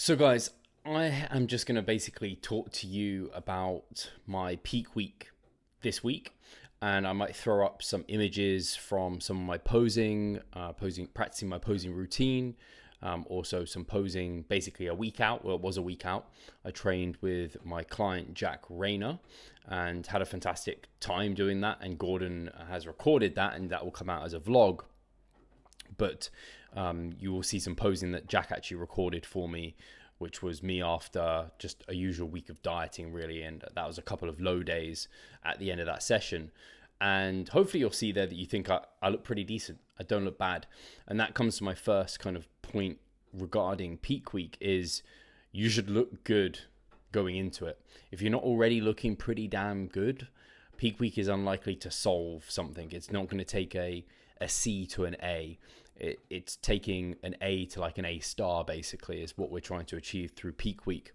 So guys, I am just going to basically talk to you about my peak week this week, and I might throw up some images from some of my practicing my posing routine. Also some posing, basically a week out. Well, it was a week out. I trained with my client Jack Rayner and had a fantastic time doing that, and Gordon has recorded that, and that will come out as a vlog. But you will see some posing that Jack actually recorded for me, which was me after just a usual week of dieting, really. And that was a couple of low days at the end of that session. And hopefully you'll see there that you think I look pretty decent. I don't look bad. And that comes to my first kind of point regarding peak week is you should look good going into it. If you're not already looking pretty damn good, peak week is unlikely to solve something. It's not going to take a C to an A. It's taking an A to like an A star, basically, is what we're trying to achieve through peak week.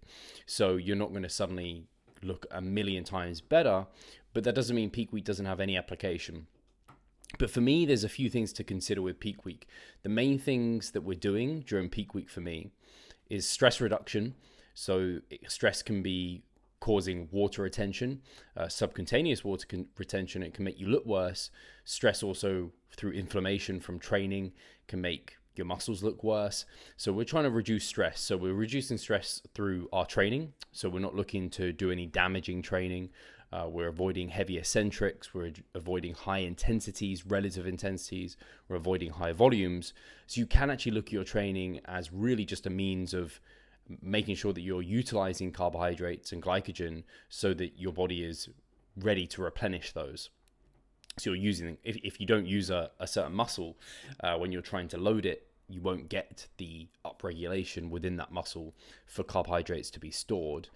So you're not going to suddenly look a million times better, but that doesn't mean peak week doesn't have any application. But for me, there's a few things to consider with peak week. The main things that we're doing during peak week for me is stress reduction. So stress can be causing water retention, subcutaneous water retention. It can make you look worse. Stress also through inflammation from training can make your muscles look worse. So we're trying to reduce stress. So we're reducing stress through our training. So we're not looking to do any damaging training. We're avoiding heavy eccentrics. We're avoiding high intensities, relative intensities. We're avoiding high volumes. So you can actually look at your training as really just a means of making sure that you're utilizing carbohydrates and glycogen so that your body is ready to replenish those. So you're using, if you don't use a certain muscle, when you're trying to load it, you won't get the upregulation within that muscle for carbohydrates to be stored.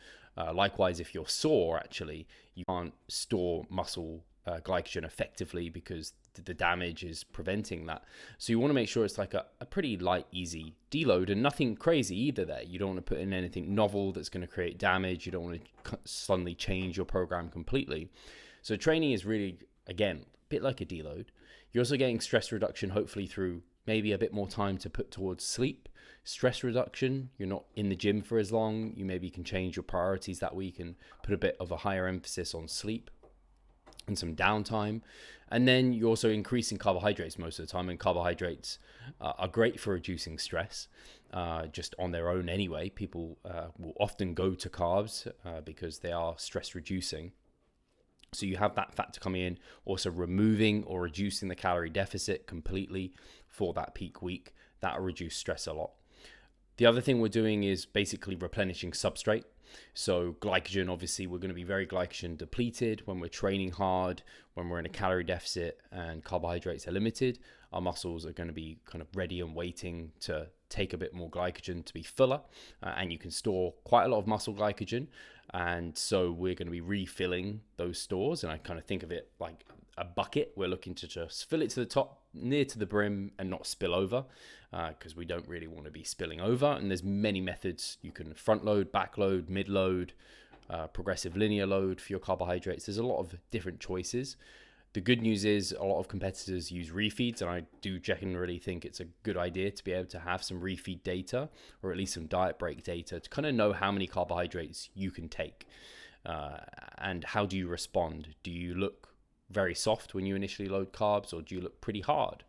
Likewise, if you're sore, actually, you can't store muscle glycogen effectively because the damage is preventing that. So you want to make sure it's like a pretty light, easy deload and nothing crazy either there. You don't want to put in anything novel that's going to create damage. You don't want to suddenly change your program completely. So training is really, again, a bit like a deload. You're also getting stress reduction, hopefully through maybe a bit more time to put towards sleep. Stress reduction, you're not in the gym for as long. You maybe can change your priorities that week and put a bit of a higher emphasis on sleep and some downtime. And then you're also increasing carbohydrates most of the time, and carbohydrates are great for reducing stress just on their own anyway. People will often go to carbs because they are stress reducing. So you have that factor coming in, also removing or reducing the calorie deficit completely for that peak week. That'll reduce stress a lot. The other thing we're doing is basically replenishing substrate. So glycogen, obviously, we're going to be very glycogen depleted when we're training hard, when we're in a calorie deficit and carbohydrates are limited. Our muscles are going to be kind of ready and waiting to take a bit more glycogen to be fuller, and you can store quite a lot of muscle glycogen. And so we're going to be refilling those stores. And I kind of think of it like a bucket. We're looking to just fill it to the top, near to the brim, and not spill over, because we don't really want to be spilling over. And there's many methods. You can front load, back load, mid load, progressive linear load for your carbohydrates. There's a lot of different choices. The good news is a lot of competitors use refeeds, and I do generally think it's a good idea to be able to have some refeed data, or at least some diet break data, to kind of know how many carbohydrates you can take, and how do you respond. Do you look very soft when you initially load carbs, or do you look pretty hard?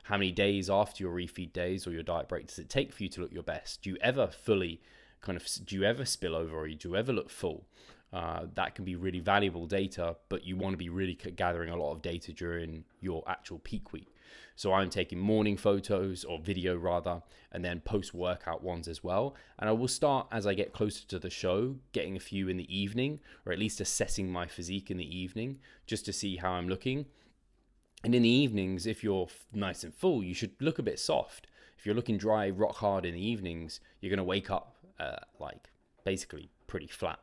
How many days after your refeed days or your diet break does it take for you to look your best? Do you ever spill over, or do you ever look full? That can be really valuable data, but you want to be really gathering a lot of data during your actual peak week. So I'm taking morning photos, or video rather, and then post-workout ones as well. And I will start, as I get closer to the show, getting a few in the evening, or at least assessing my physique in the evening, just to see how I'm looking. And in the evenings, if you're nice and full, you should look a bit soft. If you're looking dry, rock hard in the evenings, you're going to wake up basically pretty flat.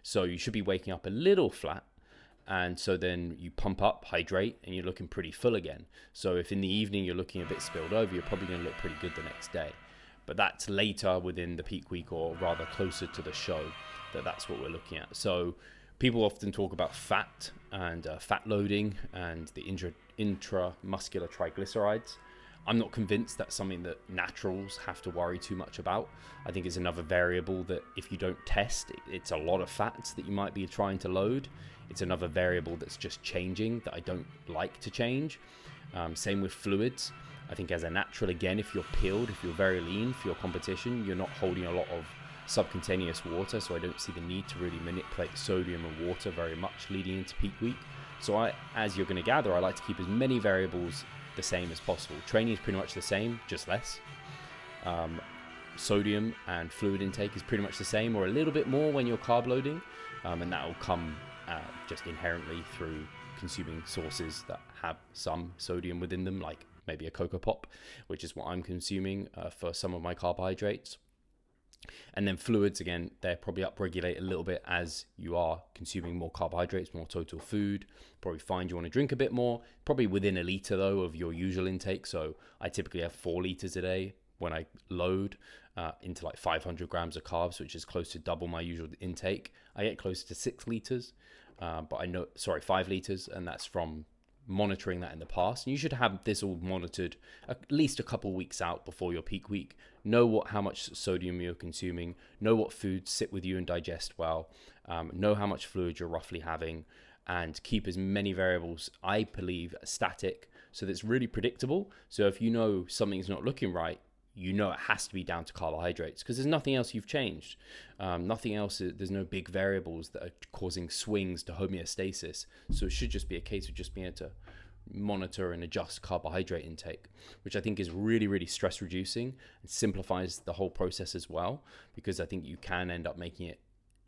So you should be waking up a little flat, and so then you pump up, hydrate, and you're looking pretty full again. So if in the evening you're looking a bit spilled over, you're probably going to look pretty good the next day. But that's later within the peak week, or rather closer to the show, that's what we're looking at. So people often talk about fat and fat loading and the intramuscular triglycerides. I'm not convinced that's something that naturals have to worry too much about. I think it's another variable that if you don't test, it's a lot of fats that you might be trying to load. It's another variable that's just changing that I don't like to change. Same with fluids. I think as a natural, again, if you're peeled, if you're very lean for your competition, you're not holding a lot of subcutaneous water, so I don't see the need to really manipulate sodium and water very much leading into peak week. So as you're going to gather, I like to keep as many variables the same as possible. Training is pretty much the same, just less. Sodium and fluid intake is pretty much the same, or a little bit more when you're carb loading, and that will come just inherently through consuming sources that have some sodium within them, like maybe a Cocoa Pop, which is what I'm consuming for some of my carbohydrates. And then fluids, again, they're probably upregulate a little bit as you are consuming more carbohydrates, more total food. Probably find you want to drink a bit more, probably within a liter though of your usual intake. So I typically have 4 liters a day when I load into like 500 grams of carbs, which is close to double my usual intake. I get close to 6 liters, but 5 liters, and that's from monitoring that in the past. And you should have this all monitored at least a couple weeks out before your peak week. Know how much sodium you're consuming, know what foods sit with you and digest well, know how much fluid you're roughly having, and keep as many variables, I believe, static, so that's really predictable. So if you know something's not looking right, you know it has to be down to carbohydrates, because there's nothing else you've changed. Nothing else, there's no big variables that are causing swings to homeostasis. So it should just be a case of just being able to monitor and adjust carbohydrate intake, which I think is really, really stress reducing and simplifies the whole process as well, because I think you can end up making it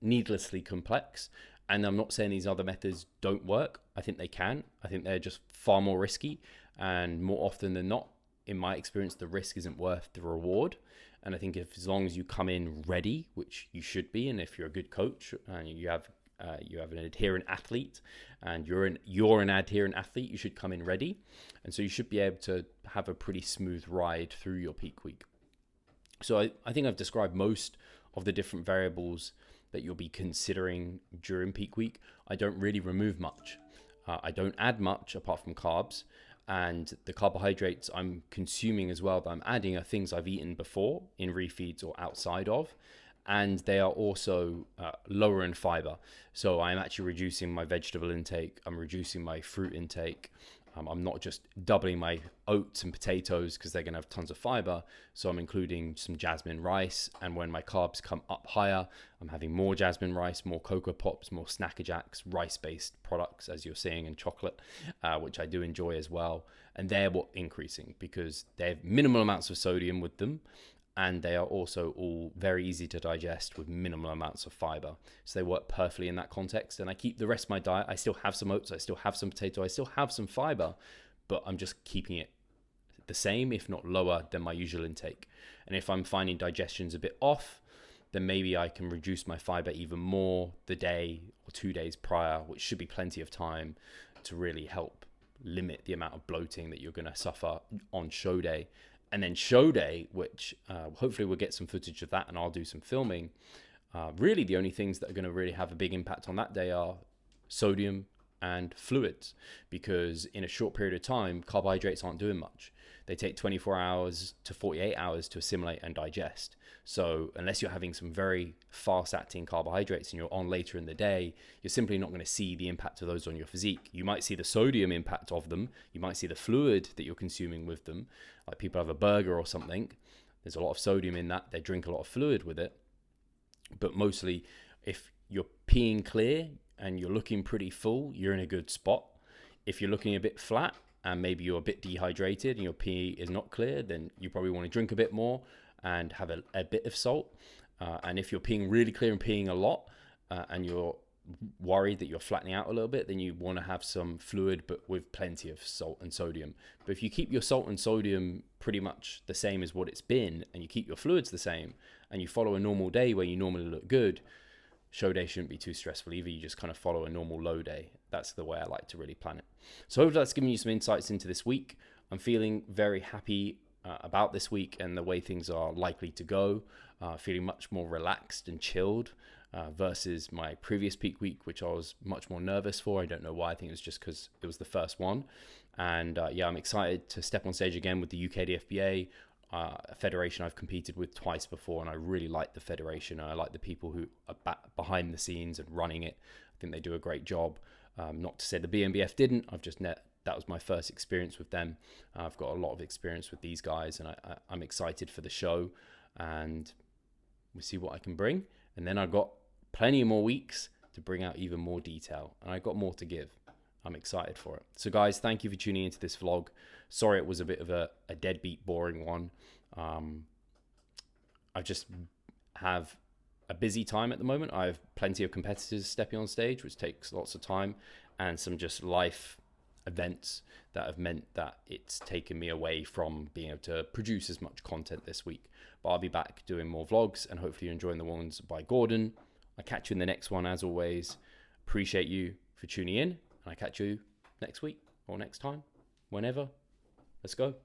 needlessly complex. And I'm not saying these other methods don't work. I think they can. I think they're just far more risky, and more often than not, in my experience, the risk isn't worth the reward. And I think as long as you come in ready, which you should be, and if you're a good coach and you have an adherent athlete, and you're an adherent athlete, you should come in ready. And so you should be able to have a pretty smooth ride through your peak week. So I think I've described most of the different variables that you'll be considering during peak week. I don't really remove much. I don't add much apart from carbs. And the carbohydrates I'm consuming as well that I'm adding are things I've eaten before in refeeds or outside of. And they are also lower in fiber. So I'm actually reducing my vegetable intake. I'm reducing my fruit intake. I'm not just doubling my oats and potatoes because they're going to have tons of fiber. So I'm including some jasmine rice. And when my carbs come up higher, I'm having more jasmine rice, more Cocoa Pops, more Snacker Jacks, rice-based products, as you're seeing, and chocolate, which I do enjoy as well. And they're what increasing because they have minimal amounts of sodium with them. And they are also all very easy to digest with minimal amounts of fiber. So they work perfectly in that context. And I keep the rest of my diet. I still have some oats. I still have some potato. I still have some fiber. But I'm just keeping it the same, if not lower, than my usual intake. And if I'm finding digestion's a bit off, then maybe I can reduce my fiber even more the day or 2 days prior, which should be plenty of time to really help limit the amount of bloating that you're going to suffer on show day. And then show day, which hopefully we'll get some footage of that and I'll do some filming. Really, the only things that are going to really have a big impact on that day are sodium and fluids, because in a short period of time, carbohydrates aren't doing much. They take 24 hours to 48 hours to assimilate and digest. So unless you're having some very fast-acting carbohydrates and you're on later in the day, you're simply not going to see the impact of those on your physique. You might see the sodium impact of them. You might see the fluid that you're consuming with them. Like people have a burger or something. There's a lot of sodium in that. They drink a lot of fluid with it. But mostly, if you're peeing clear and you're looking pretty full, you're in a good spot. If you're looking a bit flat and maybe you're a bit dehydrated and your pee is not clear, then you probably want to drink a bit more and have a bit of salt. And if you're peeing really clear and peeing a lot and you're worried that you're flattening out a little bit, then you want to have some fluid but with plenty of salt and sodium. But if you keep your salt and sodium pretty much the same as what it's been, and you keep your fluids the same, and you follow a normal day where you normally look good, show day shouldn't be too stressful either. You just kind of follow a normal low day. That's the way I like to really plan it. So hopefully that's given you some insights into this week. I'm feeling very happy about this week and the way things are likely to go. feeling much more relaxed and chilled versus my previous peak week, which I was much more nervous for. I don't know why. I think it was just because it was the first one. And I'm excited to step on stage again with the UK DFBA, a federation I've competed with twice before, and I really like the federation. I like the people who are behind the scenes and running it. I think they do a great job. Not to say the BNBF didn't. That was my first experience with them. I've got a lot of experience with these guys, and I'm excited for the show, and we'll see what I can bring. And then I've got plenty more weeks to bring out even more detail, and I've got more to give. I'm excited for it. So guys, thank you for tuning into this vlog. Sorry it was a bit of a deadbeat, boring one. I just have a busy time at the moment. I have plenty of competitors stepping on stage, which takes lots of time, and some just life events that have meant that it's taken me away from being able to produce as much content this week. But I'll be back doing more vlogs, and hopefully you're enjoying the ones by Gordon. I'll catch you in the next one. As always, appreciate you for tuning in, and I'll catch you next week or next time, whenever. Let's go.